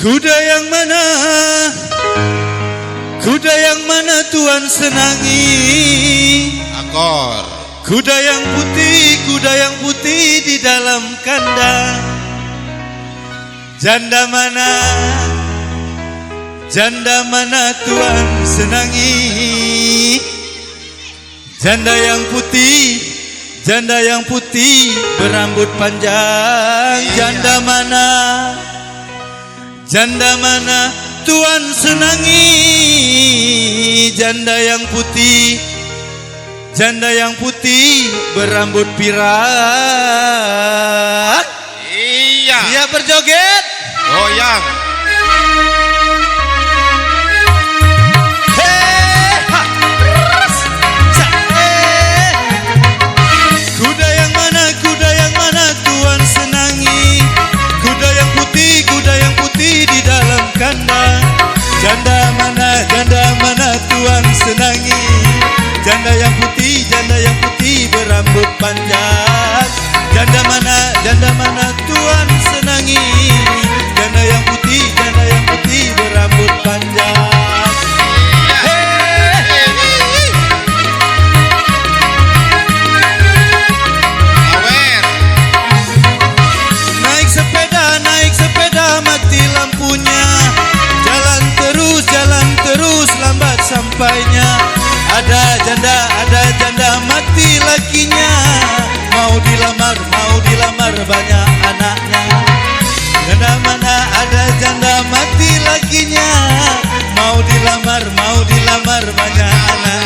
Kuda yang mana? Kuda yang mana Tuhan senangi? Akor. Kuda yang putih di dalam kandang. Janda mana? Janda mana Tuhan senangi? Janda yang putih berambut panjang. Janda mana? Janda mana Tuhan senangi? Janda yang putih berambut pirang. Iya. Siap berjoget? Goyang. Kuda yang mana Tuhan senangi? Kuda yang putih di dalam kandang. Janda mana Tuhan senangi? Janda yang putih berambut panjang. Janda mana Tuhan senangi? Janda yang putih berambut panjang. Naik sepeda mati lampunya. Jalan terus lambat sampainya. Ada janda mati lakinya. Mau dilamar banyak anaknya. Janda mana? Ada janda mati lakinya. Mau dilamar banyak anaknya.